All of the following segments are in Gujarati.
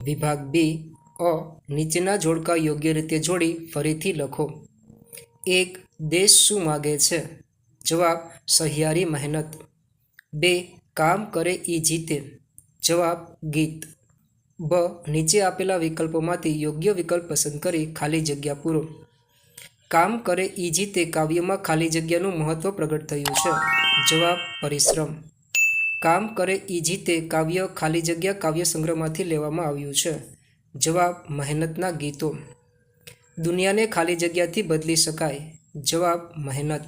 વિભાગ બી અ નીચેના જોડકા યોગ્ય રીતે જોડી ફરીથી લખો। 1. દેશ શું માગે છે? જવાબ સહિયારી મહેનત। 2. કામ કરે ઈ જીતે। જવાબ ગીત। બ. નીચે આપેલા વિકલ્પોમાંથી યોગ્ય વિકલ્પ પસંદ કરી ખાલી જગ્યા પૂરો। કામ કરે ઈ જીતે કાવ્યમાં ખાલી જગ્યાનું મહત્વ પ્રગટ થયું છે। જવાબ પરિશ્રમ। કામ કરે ઈ જીતે કાવ્ય ખાલી જગ્યા કાવ્ય સંગ્રહમાંથી લેવામાં આવ્યું છે। જવાબ મહેનતના ગીતો। દુનિયાને ખાલી જગ્યાથી બદલી શકાય। જવાબ મહેનત।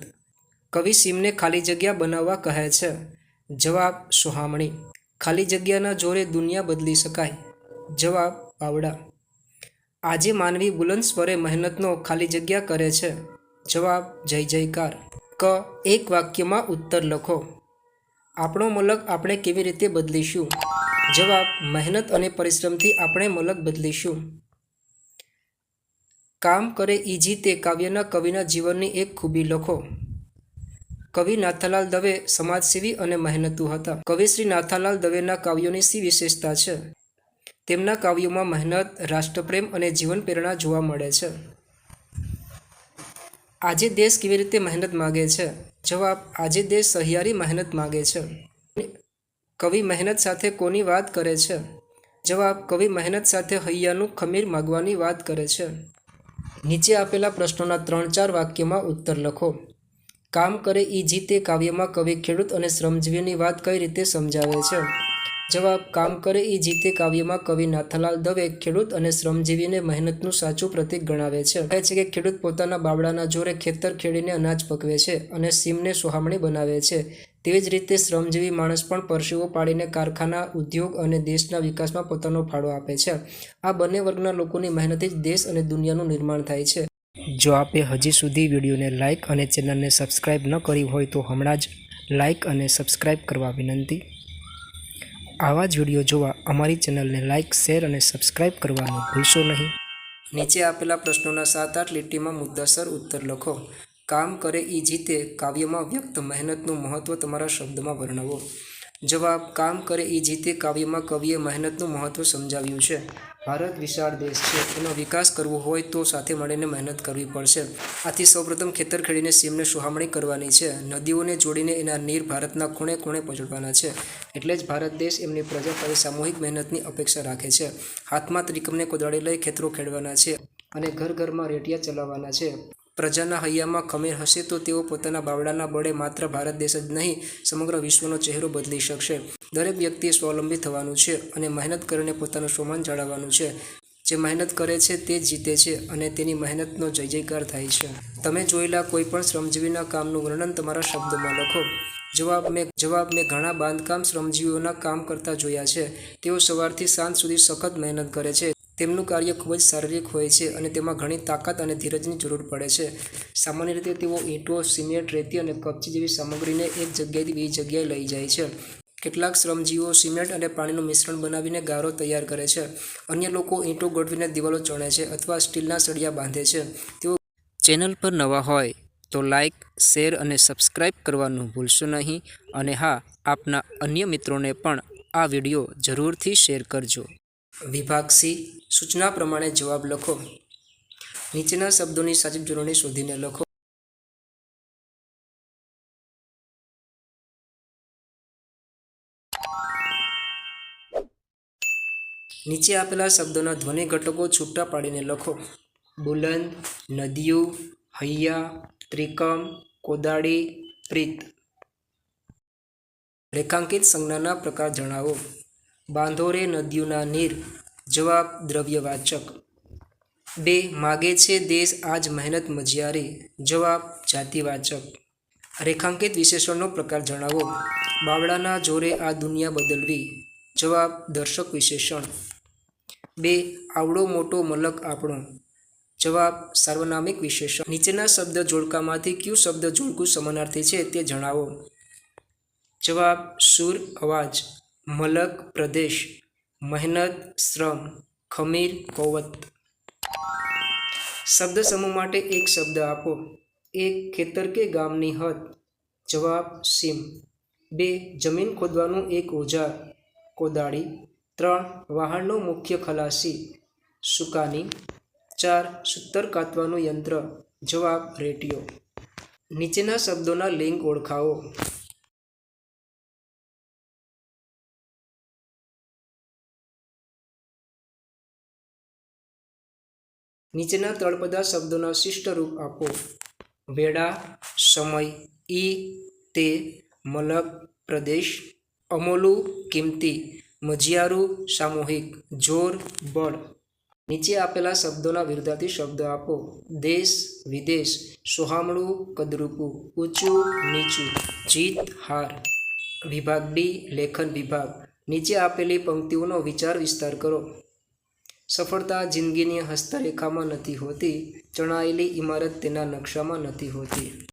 કવિ સીમને ખાલી જગ્યા બનાવવા કહે છે। જવાબ સોહામણી। ખાલી જગ્યાના જોરે દુનિયા બદલી શકાય। જવાબ પાવડા। આજે માનવી બુલંદ સ્વરે મહેનતનો ખાલી જગ્યા કરે છે। જવાબ જય જયકાર। ક. એક વાક્યમાં ઉત્તર લખો। આપણો મલક આપણે કેવી રીતે બદલીશું? જવાબ મહેનત અને પરિશ્રમથી આપણે મલક બદલીશું। કામ કરે ઈ જીતે કાવ્યના કવિના જીવનની એક ખૂબી લખો। કવિ નાથાલાલ દવે સમાજસેવી અને મહેનતુ હતા। કવિ શ્રી નાથાલાલ દવેના કાવ્યોની શી વિશેષતા છે? તેમના કાવ્યોમાં મહેનત, રાષ્ટ્રપ્રેમ અને જીવન પ્રેરણા જોવા મળે છે। આજે દેશ કેવી રીતે મહેનત માગે છે? જવાબ આજે દેશ સહિયારી મહેનત માગે છે। કવિ મહેનત સાથે કોની વાત કરે છે? જવાબ કવિ મહેનત સાથે હૈયાનું ખમીર માગવાની વાત કરે છે। નીચે આપેલા પ્રશ્નોના 3-4 વાક્યમાં ઉત્તર લખો। કામ કરે ઈ જીતે કાવ્યમાં કવિ ખેડૂત અને શ્રમજીવીની વાત કઈ રીતે સમજાવે છે? જવાબ કામ કરે ઈ જીતે કાવ્યમાં કવિ નાથાલાલ દવે ખેડૂત અને શ્રમજીવીને મહેનતનું સાચું પ્રતીક ગણાવે છે। કહે છે કે ખેડૂત પોતાના બાવડાના જોરે ખેતર ખેડીને અનાજ પકવે છે અને સીમને સોહામણી બનાવે છે। તેવી જ રીતે શ્રમજીવી માણસ પણ પરસેવો પાડીને કારખાના, ઉદ્યોગ અને દેશના વિકાસમાં પોતાનો ફાળો આપે છે। આ બંને વર્ગના લોકોની મહેનતથી જ દેશ અને દુનિયાનું નિર્માણ થાય છે। જો આપે હજી સુધી વિડીયોને લાઇક અને ચેનલને સબસ્ક્રાઇબ ન કરી હોય તો હમણાં જ લાઇક અને સબસ્ક્રાઇબ કરવા વિનંતી। આવા જ વિડીયો જોવા અમારી ચેનલને લાઇક, શેર અને સબસ્ક્રાઇબ કરવાનું ભૂલશો નહીં। નીચે આપેલા પ્રશ્નોના 7-8 લીટીમાં મુદ્દાસર ઉત્તર લખો। કામ કરે ઈ જીતે કાવ્યમાં વ્યક્ત મહેનતનું મહત્વ તમારા શબ્દમાં વર્ણવો। જવાબ કામ કરે ઈ જીતે કાવ્યમાં કવિએ મહેનતનું મહત્વ સમજાવ્યું છે। ભારત વિશાળ દેશ છે, એનો વિકાસ કરવો હોય તો સાથે મળીને મહેનત કરવી પડશે। આથી સૌપ્રથમ ખેતર ખેડીને સીમને સોહામણી કરવાની છે। નદીઓને જોડીને એના નીર ભારતના ખૂણે ખૂણે પહોંચાડવાના છે। એટલે જ ભારત દેશ એમની પ્રજા પાસે સામૂહિક મહેનતની અપેક્ષા રાખે છે। હાથમાં ત્રિકમને કોદાળી લઈ ખેતરો ખેડવાના છે અને ઘર ઘરમાં રેટિયા ચલાવવાના છે। પ્રજાના હૈયામાં ખમીર હશે તો તેઓ પોતાના બાવડાના બળે માત્ર ભારત દેશ જ નહીં, સમગ્ર વિશ્વનો ચહેરો બદલી શકશે। દરેક વ્યક્તિએ સ્વાવલંબી થવાનું છે અને મહેનત કરીને પોતાનું સ્વમાન જાળવવાનું છે। જે મહેનત કરે છે તે જ જીતે છે અને તેની મહેનતનો જય જયકાર થાય છે। તમે જોયેલા કોઈ પણ શ્રમજીવીના કામનું વર્ણન તમારા શબ્દોમાં લખો। જવાબ મેં ઘણા બાંધકામ શ્રમજીવીઓના કામ કરતા જોયા છે। તેઓ સવારથી સાંજ સુધી સખત મહેનત કરે છે। તેમનું કાર્ય ખૂબ જ શારીરિક હોય છે અને તેમાં ઘણી તાકાત અને ધીરજની જરૂર પડે છે। સામાન્ય રીતે તેઓ ઈંટો, સિમેન્ટ, રેતી અને કપચી જેવી સામગ્રીને એક જગ્યાએથી બીજી જગ્યાએ લઈ જાય છે। કેટલાક શ્રમજીવીઓ સિમેન્ટ અને પાણીનું મિશ્રણ બનાવીને ગારો તૈયાર કરે છે। અન્ય લોકો ઈંટો ગોઠવીને દિવાલો ચણે છે અથવા સ્ટીલના સળિયા બાંધે છે। તેઓ ચેનલ પર નવા હોય તો લાઇક, શેર અને સબસ્ક્રાઇબ કરવાનું ભૂલશો નહીં અને હા, આપના અન્ય મિત્રોને પણ આ વિડીયો જરૂરથી શેર કરજો। વિભાગ સી સૂચના પ્રમાણે જવાબ લખો। નીચેના શબ્દોની સાચી જોડણી શોધીને લખો। નીચે આપેલા શબ્દોના ધ્વનિ ઘટકો છૂટા પાડીને લખો। બુલંદ, નદીઓ, હૈયા, ત્રિકમ, કોદાળી, પ્રીત। રેખાંકિત સંજ્ઞાના પ્રકાર જણાવો। બાંધો રે નદીઓના નીર। જવાબ દ્રવ્યવાચક। 2. માગે છે દેશ આજ મહેનત મજિયારી। જવાબ જાતિવાચક। રેખાંકિત વિશેષણનો પ્રકાર જણાવો। બાવડાના જોરે આ દુનિયા બદલવી। જવાબ દર્શક વિશેષણ। 2. આવડો મોટો મલક આપણો। જવાબ સાર્વનામિક વિશેષણ। નીચેના શબ્દ જોડકામાંથી કયું શબ્દ જોડકું સમાનાર્થી છે તે જણાવો। જવાબ સૂર અવાજ, મલક પ્રદેશ, મહેનત શ્રમ, ખમીર કૌવત। શબ્દ સમૂહ માટે એક શબ્દ આપો। 1. ખેતર કે ગામની હદ। જવાબ સીમ। 2. જમીન ખોદવાનું એક ઓજાર, કોદાળી। 3. વાહનનો મુખ્ય ખલાસી સુકાની. 4. સૂતર કાતવાનું યંત્ર. જવાબ રેડિયો. નીચેના શબ્દોના લિંગ ઓળખાવો. નીચેના તળપદા શબ્દોના શિષ્ટ રૂપ આપો. વેળા, સમય, ઈ, તે, મલક, પ્રદેશ. અમોલું, કિંમતી. મજિયારું, સામૂહિક. જોર, બળ. નીચે આપેલા શબ્દોના વિરુદ્ધાર્થી શબ્દો આપો. દેશ, વિદેશ. સોહામણું, કદરૂપું. ઊંચું, નીચું. જીત, હાર. વિભાગ ડી, લેખન વિભાગ. નીચે આપેલી પંક્તિઓનો વિચાર વિસ્તાર કરો. સફળતા જિંદગીની હસ્તરેખામાં નથી હોતી, ચણાયેલી ઇમારત તેના નકશામાં નથી હોતી.